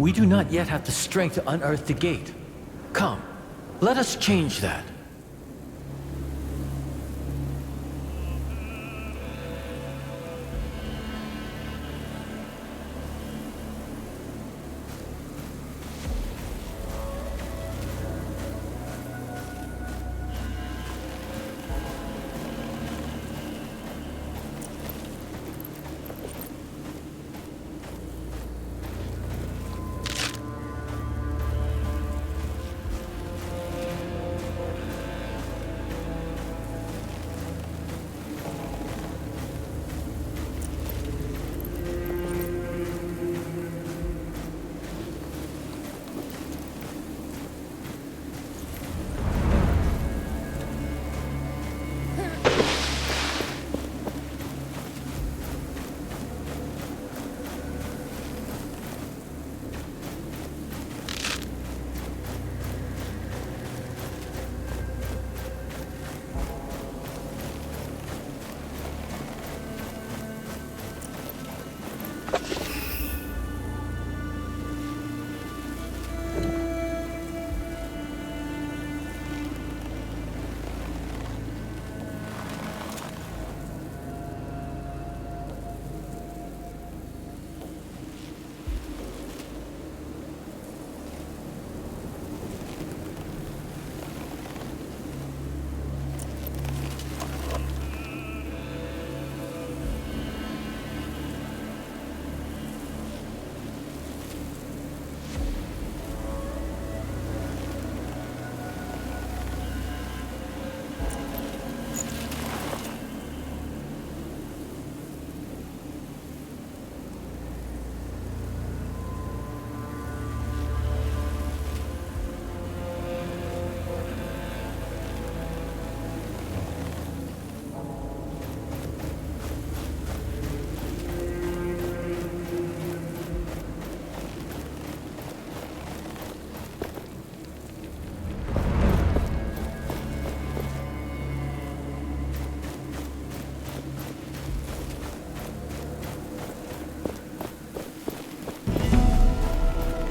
We do not yet have the strength to unearth the gate. Come, let us change that.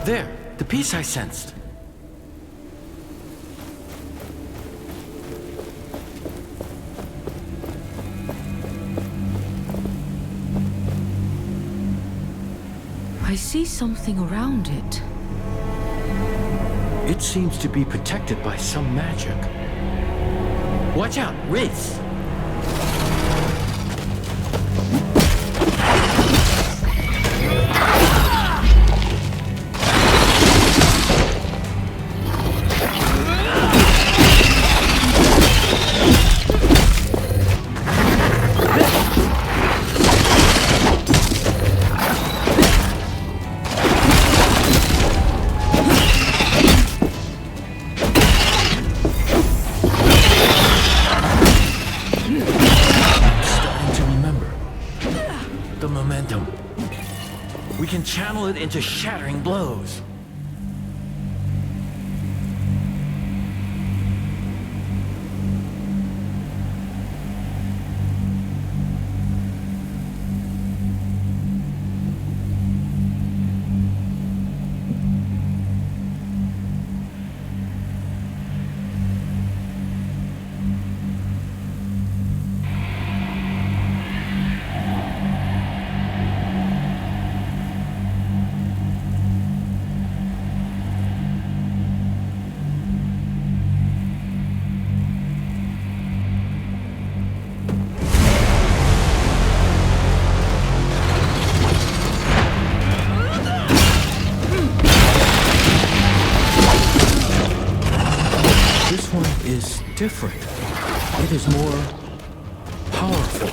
There, the piece I sensed. I see something around it. It seems to be protected by some magic. Watch out, Wraiths! We can channel it into shattering blows. Different. It is more powerful.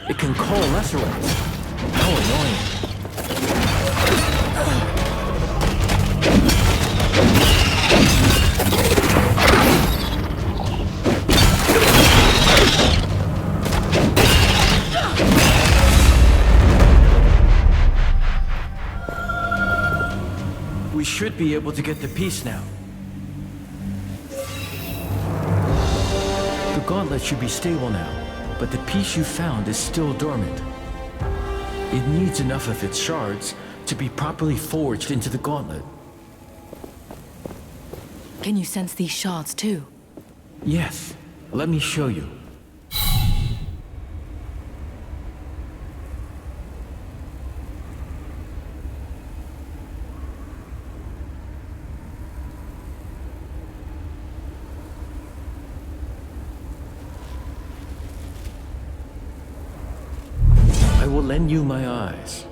It can call lesser ones. How annoying. We should be able to get the piece now. The gauntlet should be stable now, but the piece you found is still dormant. It needs enough of its shards to be properly forged into the gauntlet. Can you sense these shards too? Yes, let me show you. I will lend you my eyes.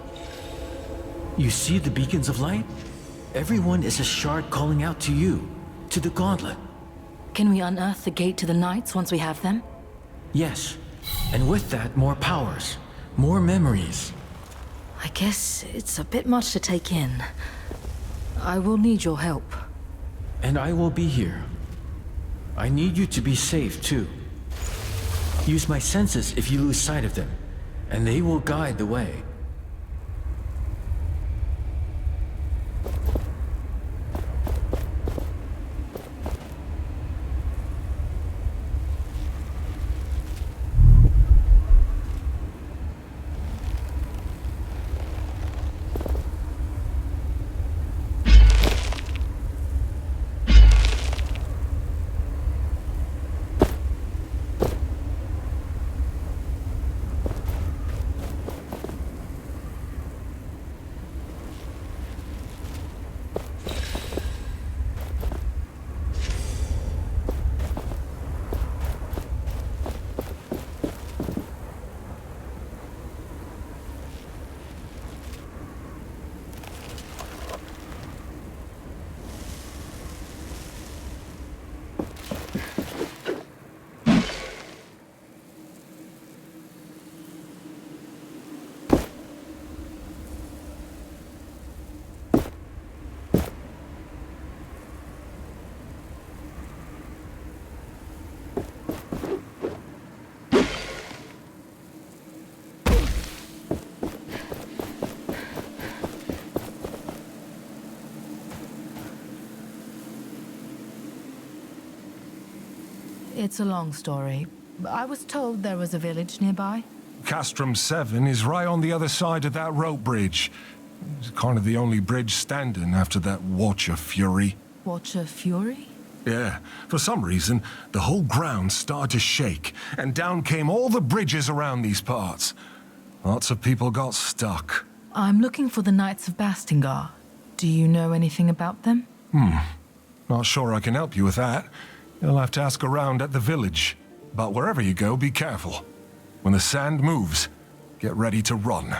You see the beacons of light? Everyone is a shard calling out to you, to the gauntlet. Can we unearth the gate to the Knights once we have them? Yes, and with that, more powers, more memories. I guess it's a bit much to take in. I will need your help. And I will be here. I need you to be safe, too. Use my senses if you lose sight of them, and they will guide the way. It's a long story. I was told there was a village nearby. Castrum 7 is right on the other side of that rope bridge. It's kind of the only bridge standing after that Watcher Fury. Watcher Fury? Yeah, for some reason, the whole ground started to shake, and down came all the bridges around these parts. Lots of people got stuck. I'm looking for the Knights of Bastingar. Do you know anything about them? Not sure I can help you with that. You'll have to ask around at the village. But wherever you go, be careful. When the sand moves, get ready to run.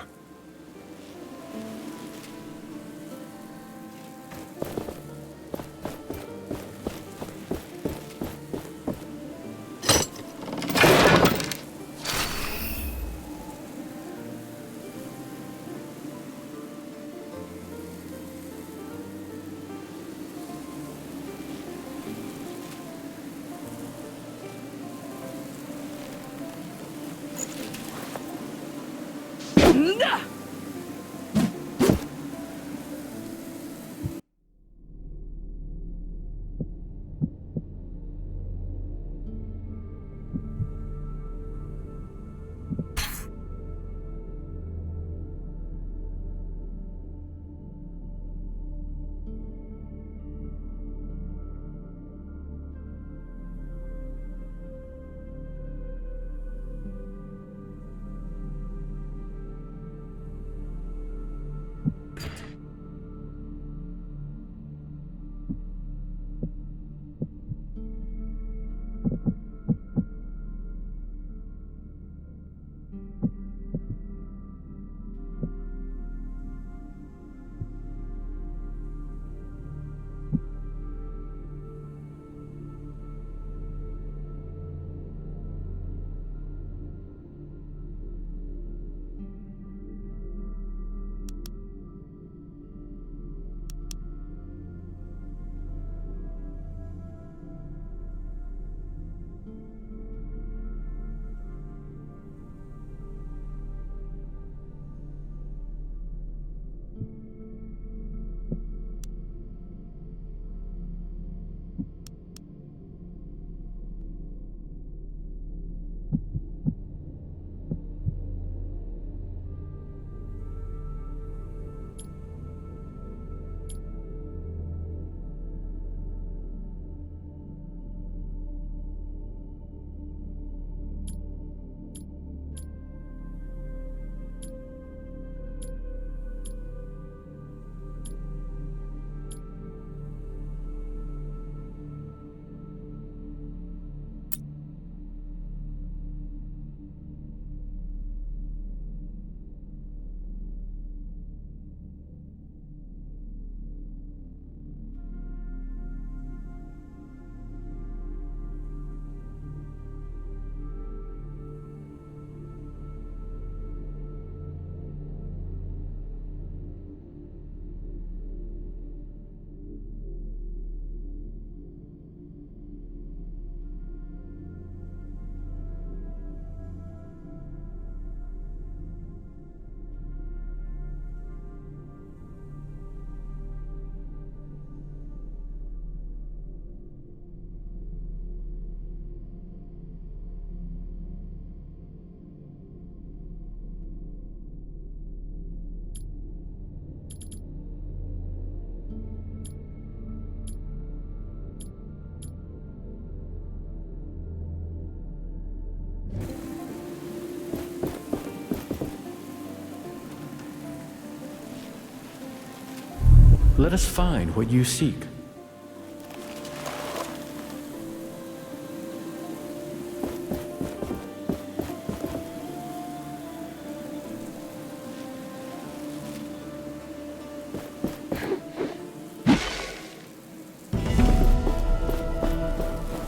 let us find what you seek.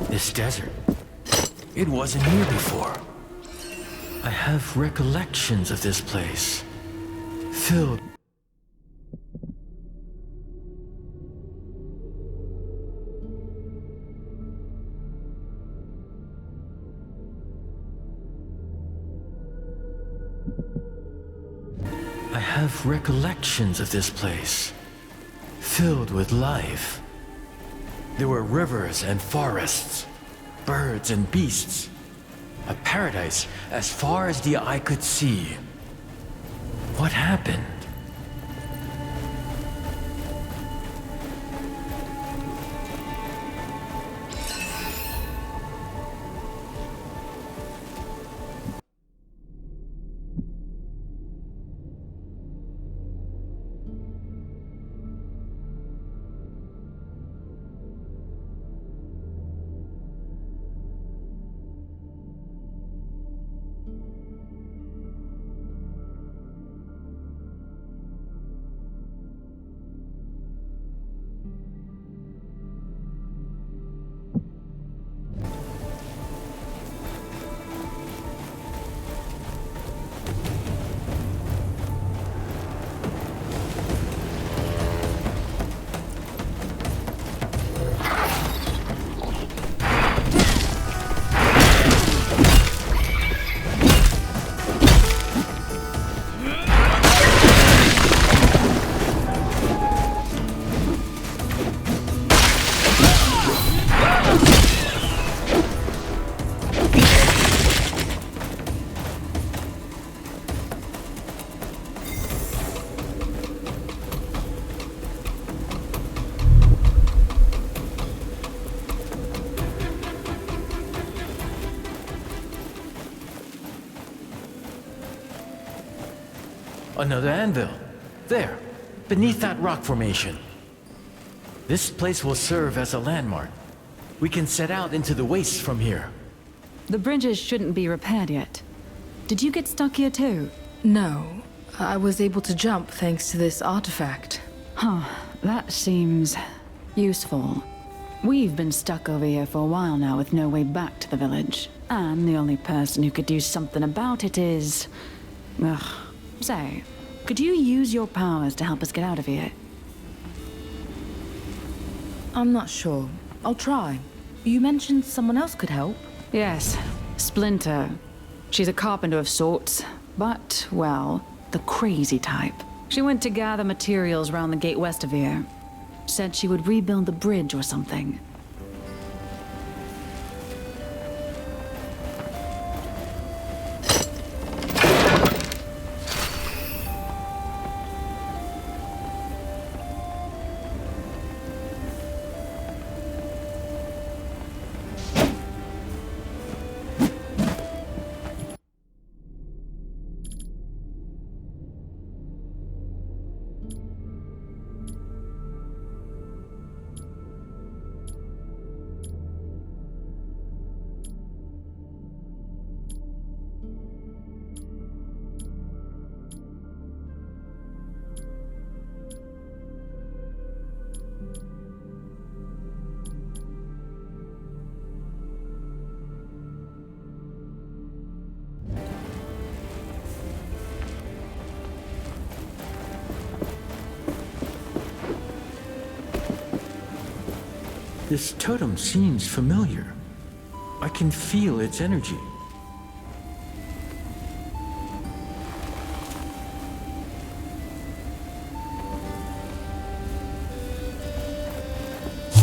This desert, it wasn't here before. I have recollections of this place, filled. I have recollections of this place, filled with life. There were rivers and forests, birds and beasts, a paradise as far as the eye could see. What happened? Another anvil. There, beneath that rock formation. This place will serve as a landmark. We can set out into the wastes from here. The bridges shouldn't be repaired yet. Did you get stuck here too? No, I was able to jump thanks to this artifact. Huh, that seems useful. We've been stuck over here for a while now with no way back to the village. And the only person who could do something about it is... Ugh. Say, could you use your powers to help us get out of here? I'm not sure. I'll try. You mentioned someone else could help? Yes, Splinter. She's a carpenter of sorts, but, well, the crazy type. She went to gather materials around the gate west of here. Said she would rebuild the bridge or something. This totem seems familiar. I can feel its energy.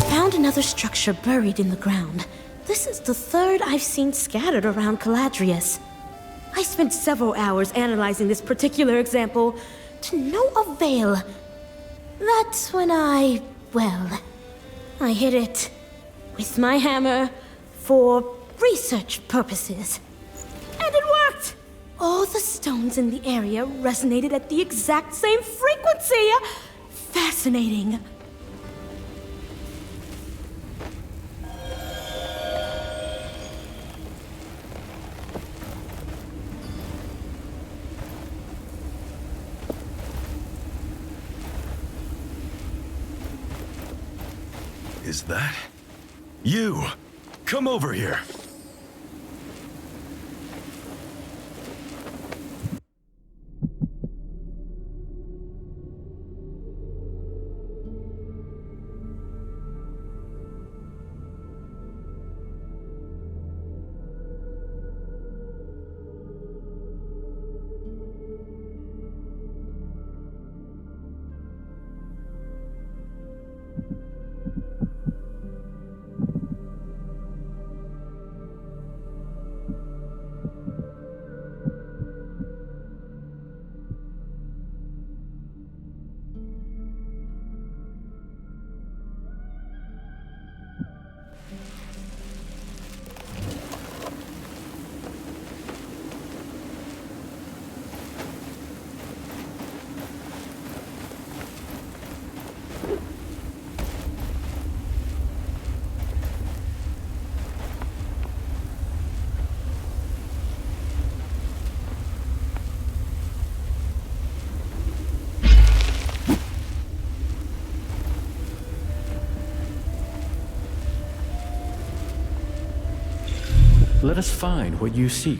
Found another structure buried in the ground. This is the third I've seen scattered around Caladrius. I spent several hours analyzing this particular example, to no avail. That's when I hit it with my hammer for research purposes. And it worked! All the stones in the area resonated at the exact same frequency! Fascinating. Is that... you? Come over here. Let us find what you seek.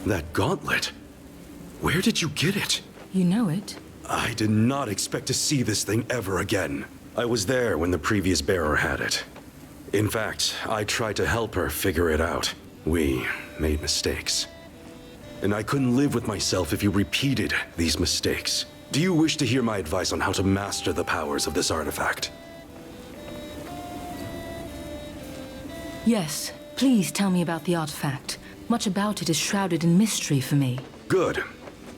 That gauntlet? Where did you get it? You know it? I did not expect to see this thing ever again. I was there when the previous bearer had it. In fact, I tried to help her figure it out. We made mistakes. And I couldn't live with myself if you repeated these mistakes. Do you wish to hear my advice on how to master the powers of this artifact? Yes. Please tell me about the artifact. Much about it is shrouded in mystery for me. Good.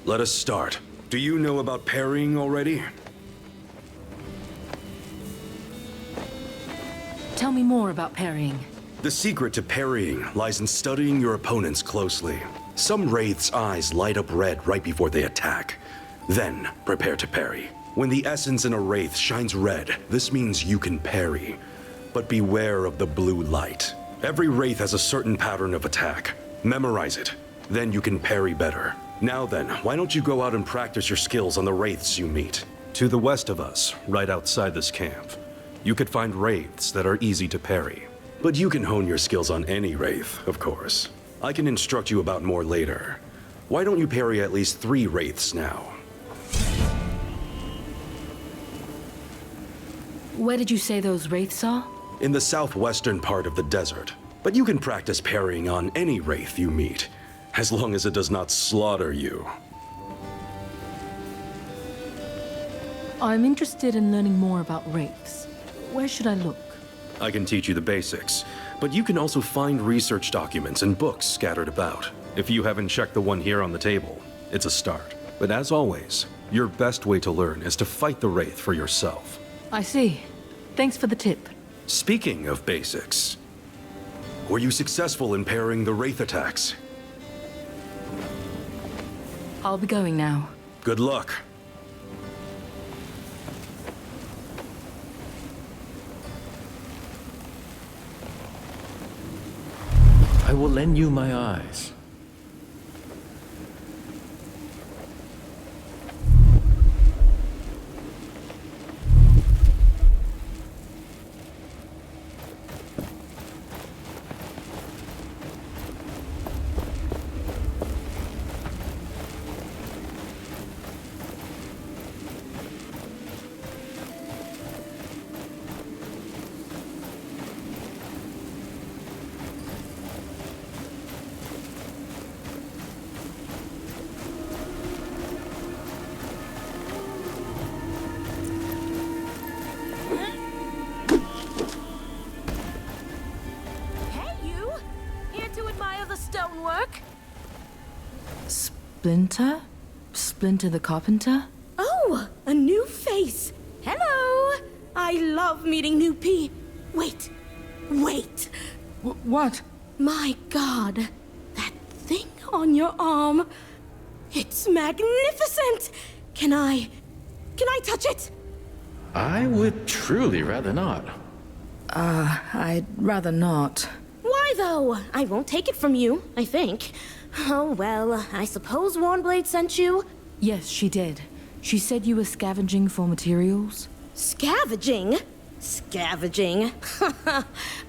Let us start. Do you know about parrying already? Tell me more about parrying. The secret to parrying lies in studying your opponents closely. Some wraiths' eyes light up red right before they attack. Then, prepare to parry. When the essence in a wraith shines red, this means you can parry. But beware of the blue light. Every wraith has a certain pattern of attack. Memorize it. Then you can parry better. Now then, why don't you go out and practice your skills on the wraiths you meet? To the west of us, right outside this camp, you could find wraiths that are easy to parry. But you can hone your skills on any wraith, of course. I can instruct you about more later. Why don't you parry at least 3 wraiths now? Where did you say those wraiths are? In the southwestern part of the desert. But you can practice parrying on any wraith you meet, as long as it does not slaughter you. I'm interested in learning more about wraiths. Where should I look? I can teach you the basics, but you can also find research documents and books scattered about. If you haven't checked the one here on the table, it's a start. But as always, your best way to learn is to fight the wraith for yourself. I see. Thanks for the tip. Speaking of basics, were you successful in parrying the wraith attacks? I'll be going now. Good luck. I will lend you my eyes. Splinter? Splinter the Carpenter? Oh, a new face. Hello. I love meeting new Wait. What? My God. That thing on your arm. It's magnificent. Can I Can I touch it? I would truly rather not. I'd rather not. Why, though? I won't take it from you, I think. Oh, well, I suppose Warnblade sent you? Yes, she did. She said you were scavenging for materials. Scavenging? Scavenging?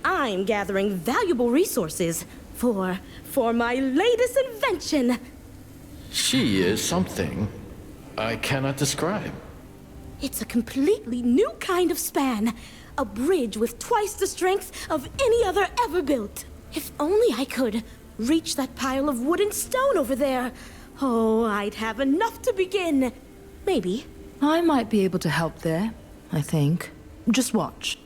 I'm gathering valuable resources for my latest invention. She is something I cannot describe. It's a completely new kind of span. A bridge with twice the strength of any other ever built. If only I could reach that pile of wood and stone over there. Oh, I'd have enough to begin. Maybe. I might be able to help there, I think. Just watch.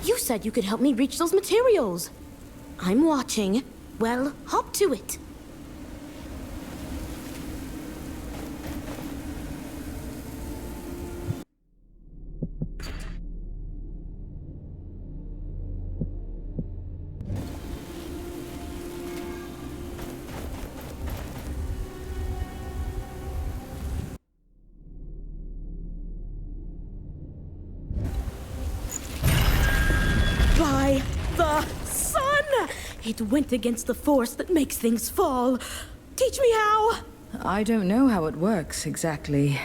You said you could help me reach those materials. I'm watching. Well, hop to it. By the sun! It went against the force that makes things fall. Teach me how! I don't know how it works exactly.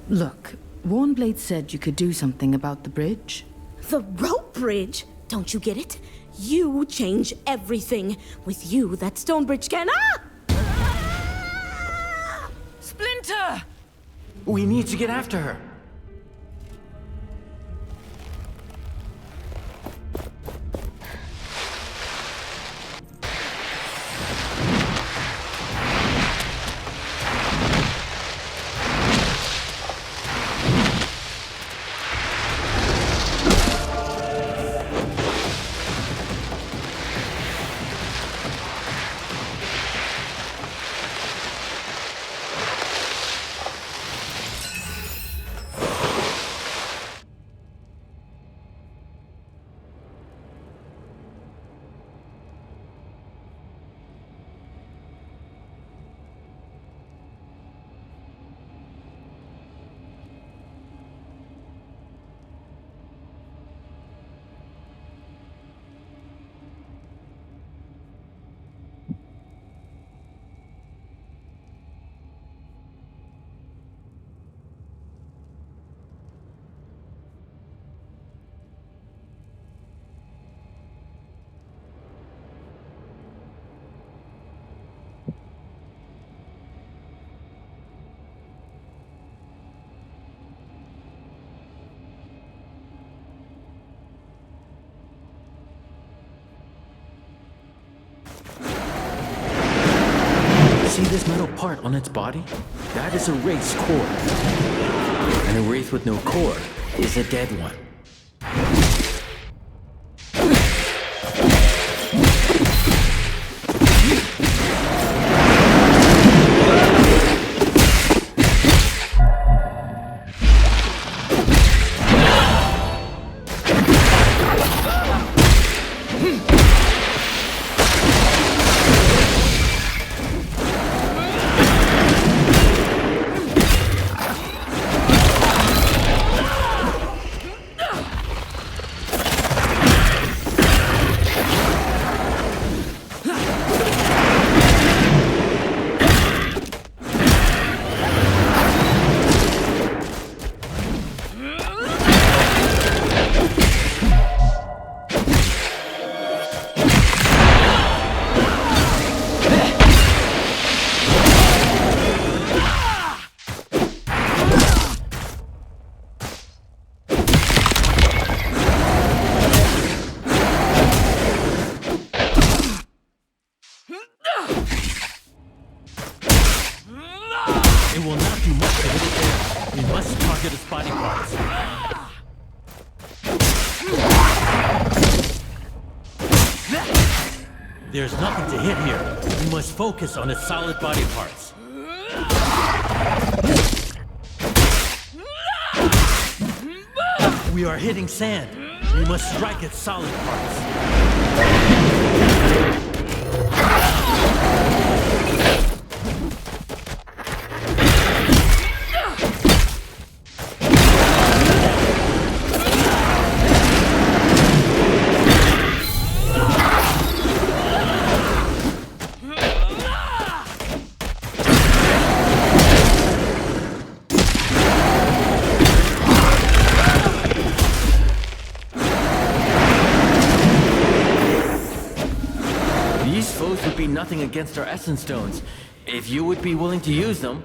Look, Warnblade said you could do something about the bridge. The rope bridge? Don't you get it? You change everything. With you, that stone bridge can... Ah! Splinter! We need to get after her. See this metal part on its body? That is a wraith's core. And a wraith with no core is a dead one. It will not do much to hit it there. We must target its body parts. There's nothing to hit here. We must focus on its solid body parts. We are hitting sand. We must strike its solid parts. These foes would be nothing against our essence stones, if you would be willing to use them.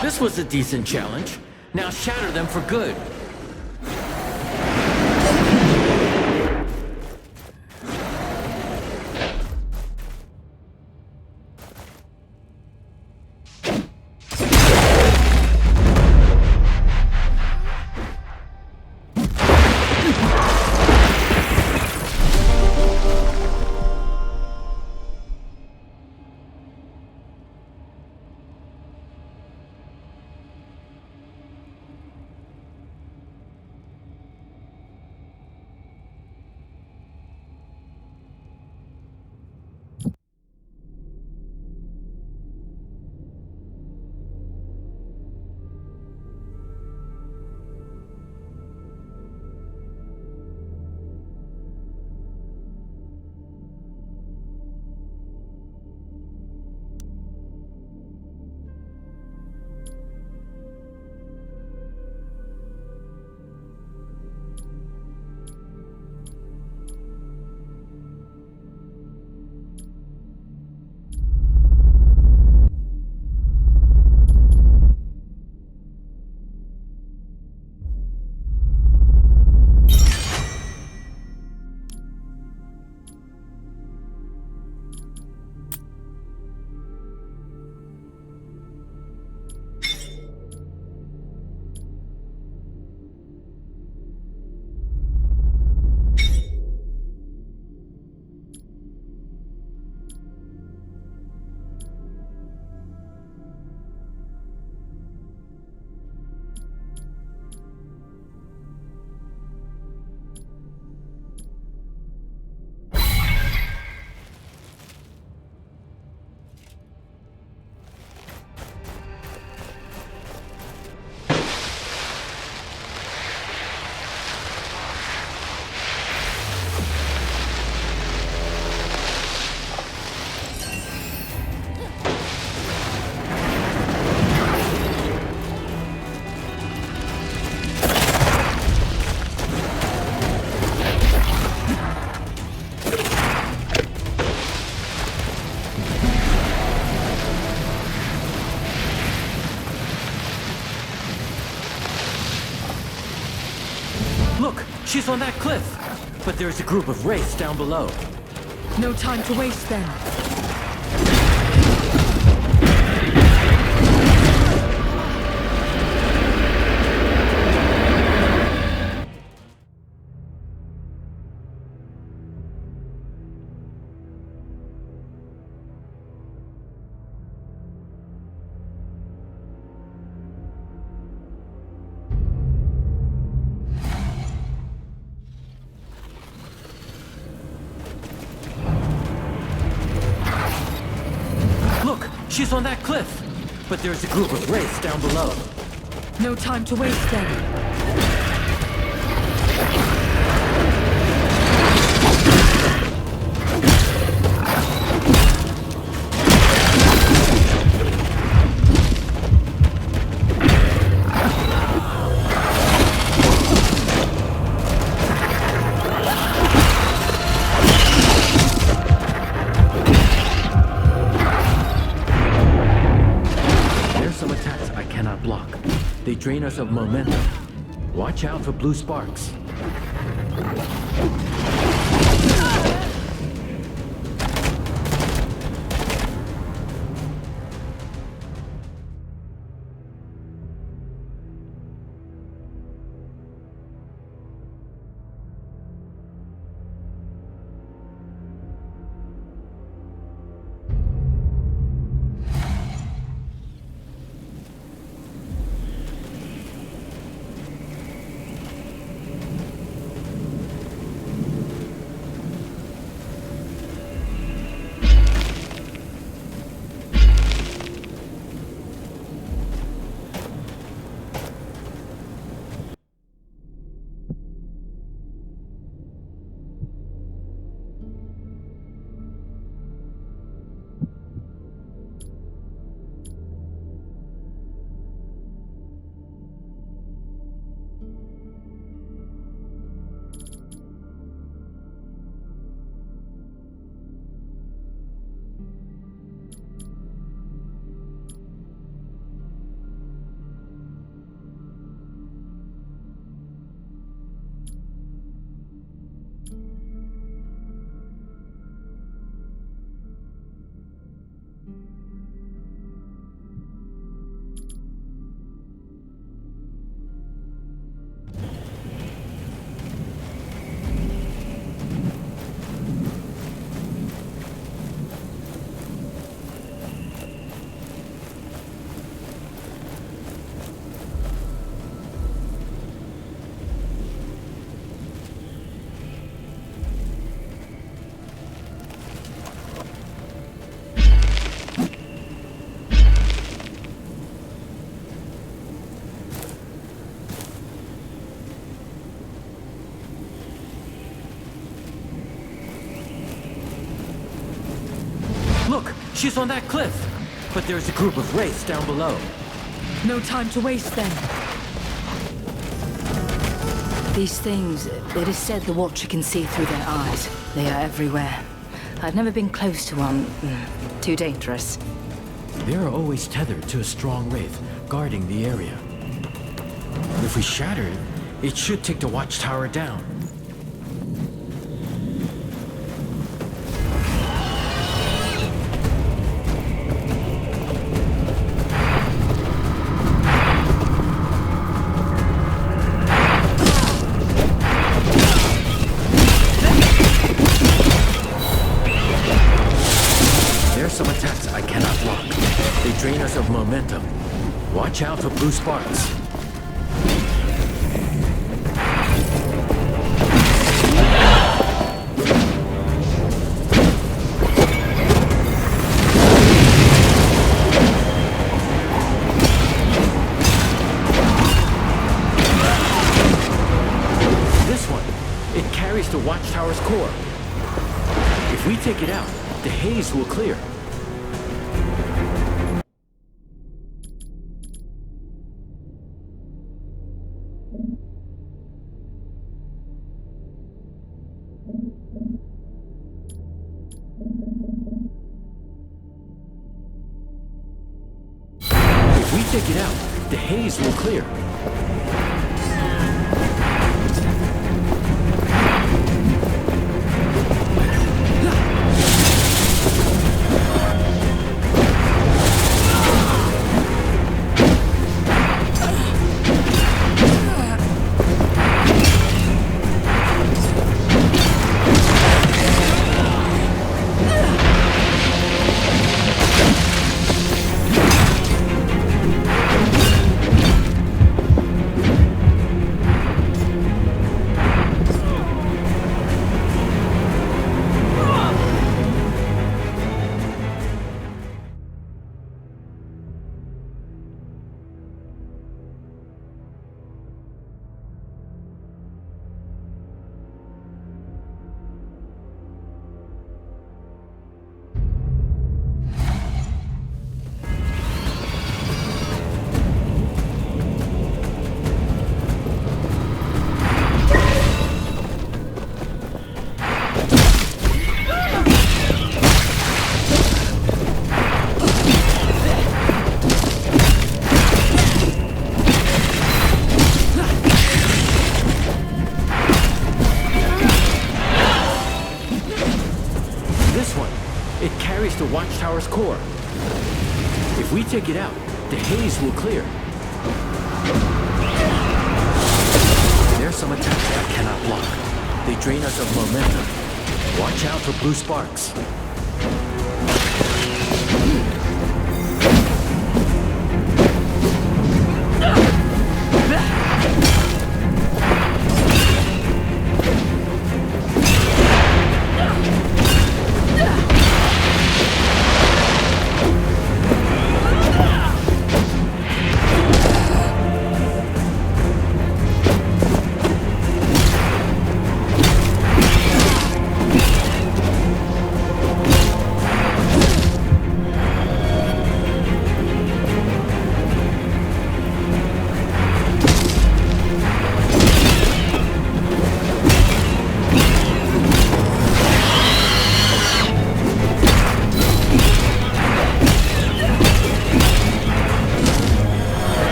This was a decent challenge. Now shatter them for good. Look, she's on that cliff. but there's a group of wraiths down below. No time to waste then. Look, she's on that cliff, but there's a group of wraiths down below. No time to waste then. There's some attacks I cannot block. They drain us of momentum. Watch out for blue sparks. Look, she's on that cliff, but there's a group of wraiths down below. No time to waste then. These things, it is said the Watcher can see through their eyes. They are everywhere. I've never been close to one. Too dangerous. They are always tethered to a strong wraith, guarding the area. If we shatter it, it should take the watchtower down. There's some attacks I cannot block. They drain us of momentum. Watch out for blue sparks. It carries the watchtower's core. If we take it out, the haze will clear. If we take it out, the haze will clear. This one. It carries the watchtower's core. If we take it out, the haze will clear. There's some attacks I cannot block. They drain us of momentum. Watch out for blue sparks.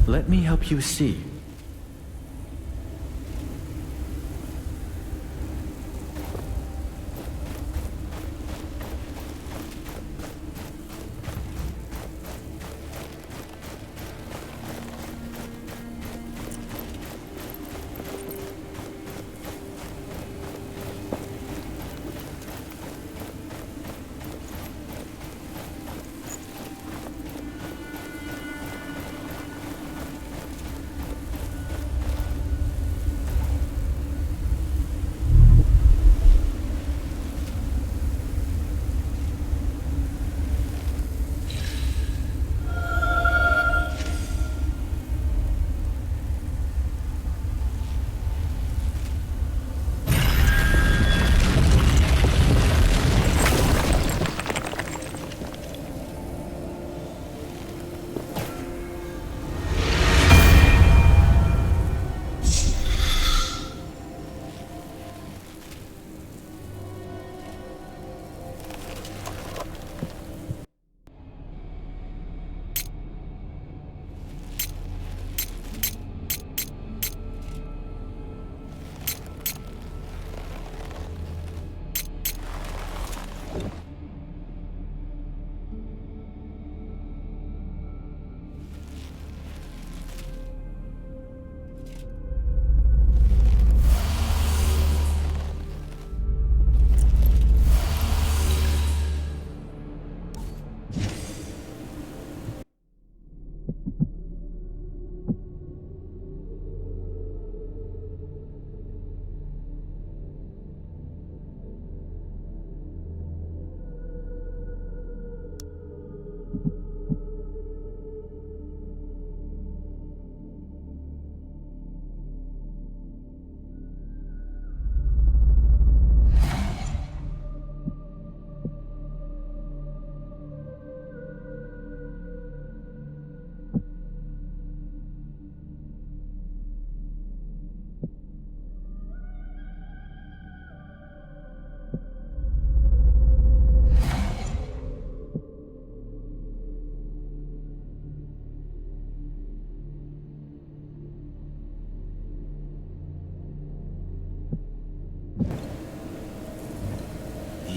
Let me help you see.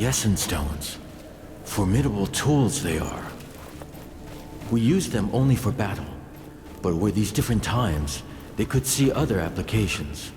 The Essence Stones. Formidable tools they are. We use them only for battle, but were these different times, they could see other applications.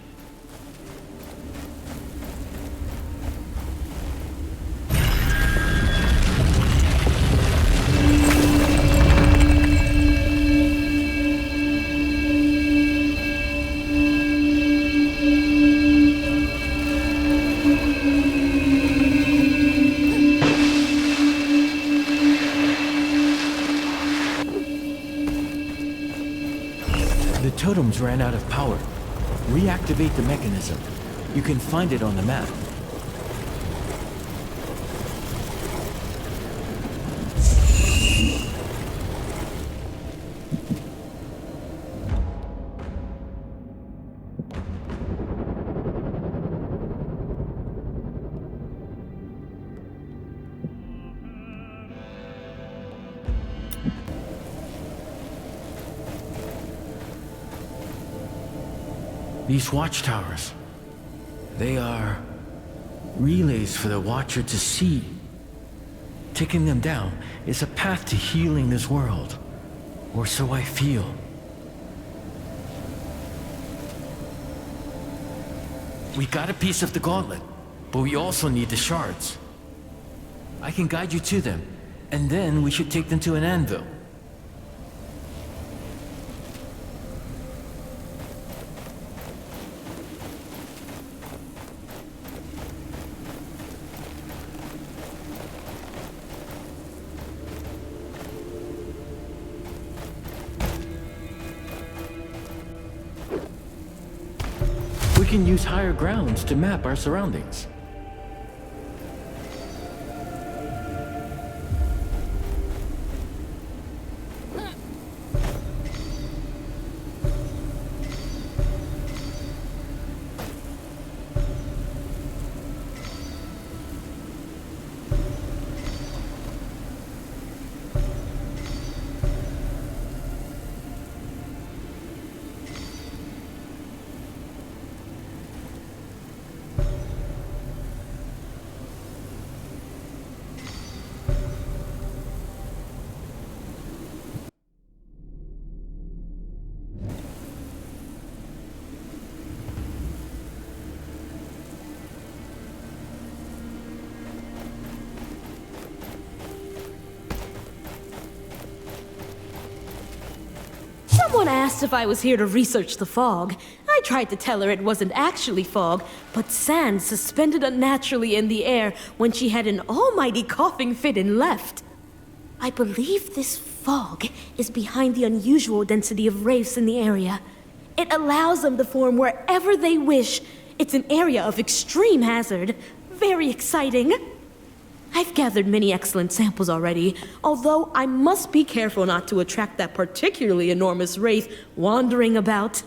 The totems ran out of power. Reactivate the mechanism. You can find it on the map. These watchtowers, they are relays for the Watcher to see. Taking them down is a path to healing this world, or so I feel. We got a piece of the gauntlet, but we also need the shards. I can guide you to them, and then we should take them to an anvil. We can use higher grounds to map our surroundings. someone asked if I was here to research the fog. I tried to tell her it wasn't actually fog, but sand suspended unnaturally in the air when she had an almighty coughing fit and left. I believe this fog is behind the unusual density of wraiths in the area. It allows them to form wherever they wish. It's an area of extreme hazard. Very exciting. I've gathered many excellent samples already, although I must be careful not to attract that particularly enormous wraith wandering about.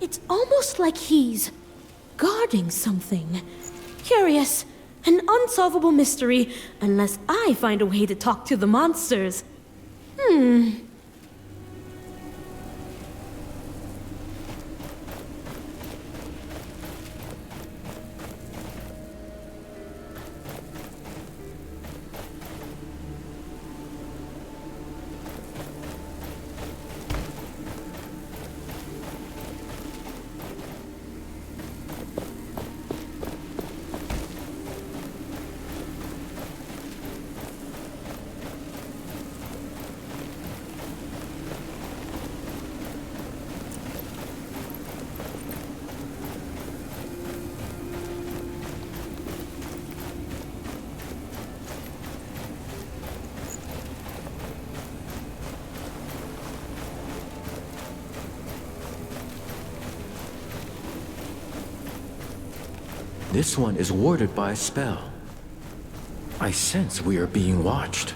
It's almost like he's guarding something. Curious, an unsolvable mystery, unless I find a way to talk to the monsters. This one is warded by a spell. I sense we are being watched.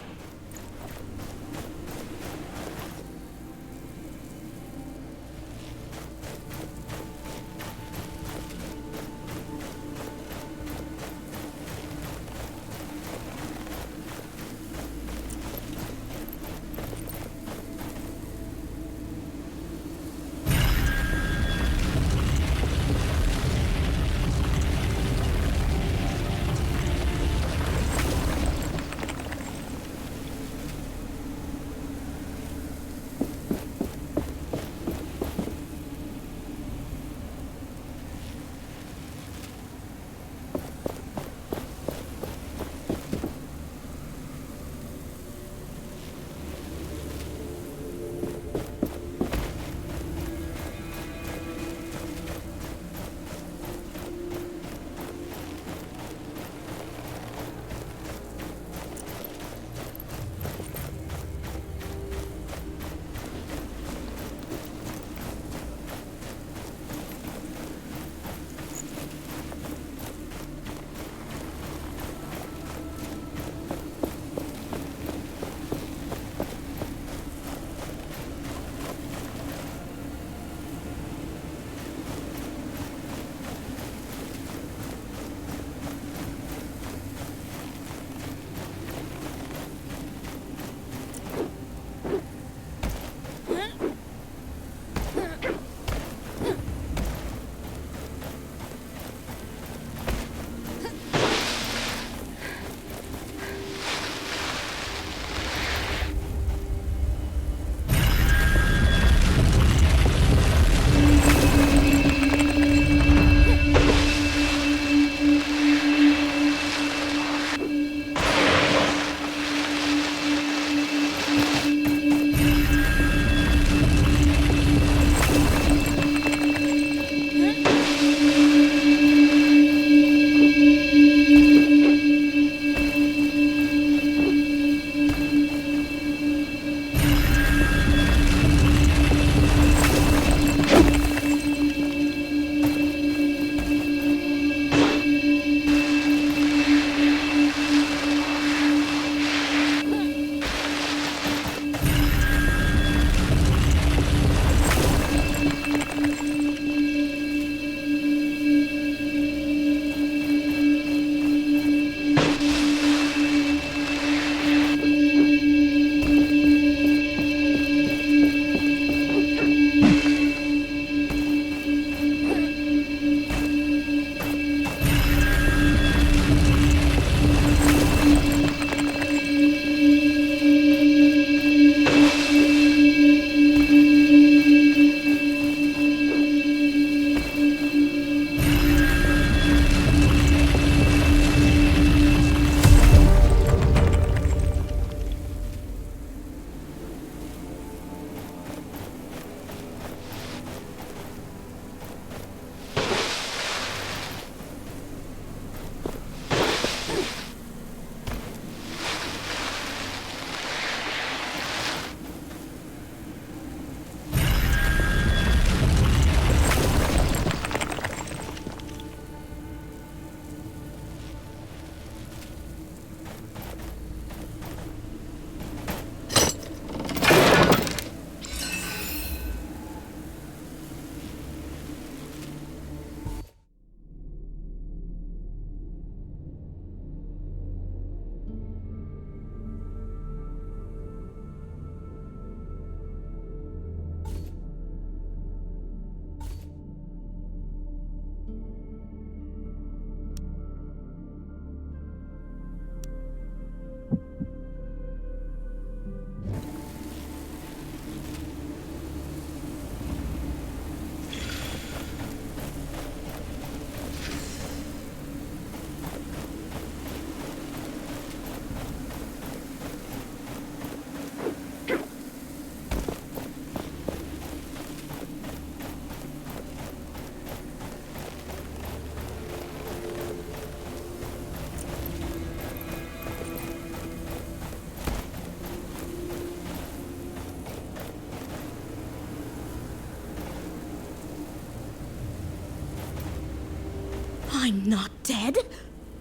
I'm not dead.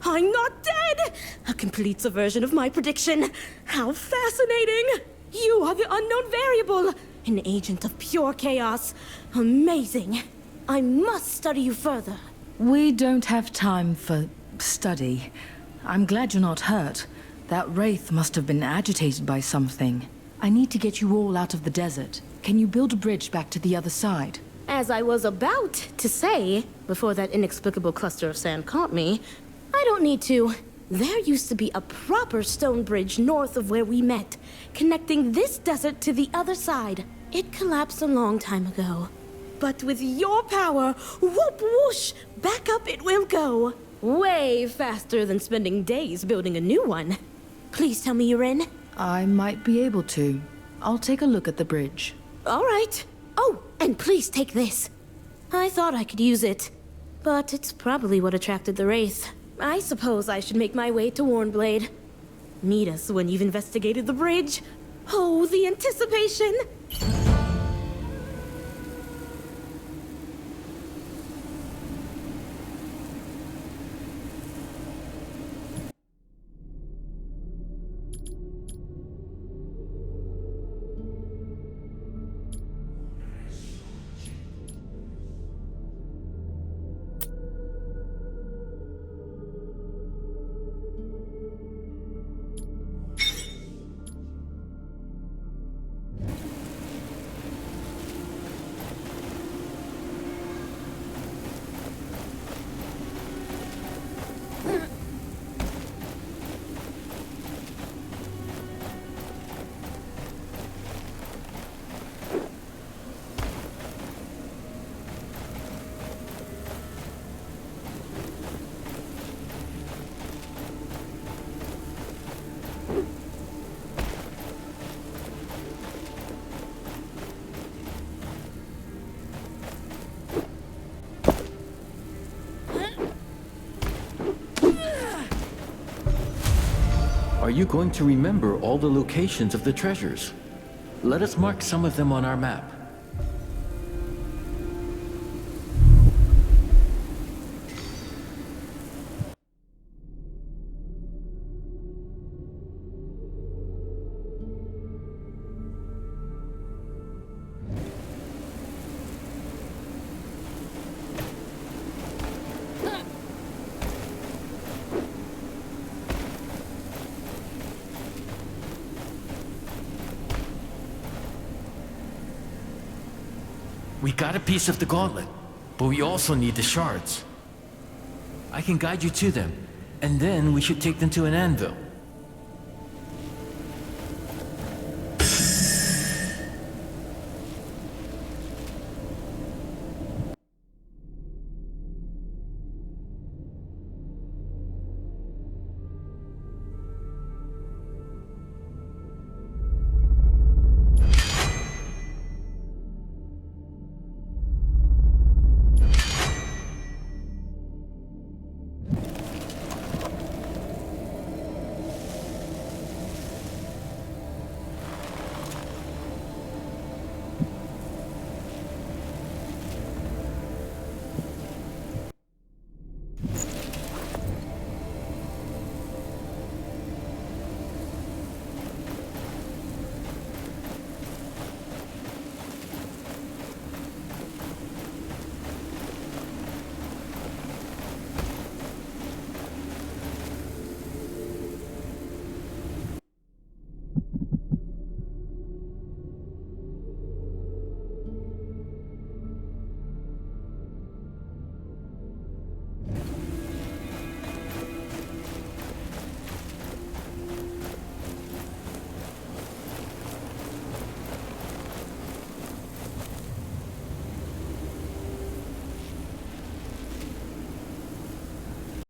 I'm not dead! A complete subversion of my prediction. How fascinating! You are the unknown variable, an agent of pure chaos. Amazing. I must study you further. We don't have time for study. I'm glad you're not hurt. That wraith must have been agitated by something. I need to get you all out of the desert. Can you build a bridge back to the other side? As I was about to say, before that inexplicable cluster of sand caught me, I don't need to. There used to be a proper stone bridge north of where we met, connecting this desert to the other side. It collapsed a long time ago. But with your power, whoop whoosh, back up it will go. Way faster than spending days building a new one. Please tell me you're in. I might be able to. I'll take a look at the bridge. All right. Oh, and please take this. I thought I could use it, but it's probably what attracted the wraith. I suppose I should make my way to Warnblade. Meet us when you've investigated the bridge. Oh, the anticipation! Are you going to remember all the locations of the treasures? Let us mark some of them on our map. We got a piece of the gauntlet, but we also need the shards. I can guide you to them, and then we should take them to an anvil.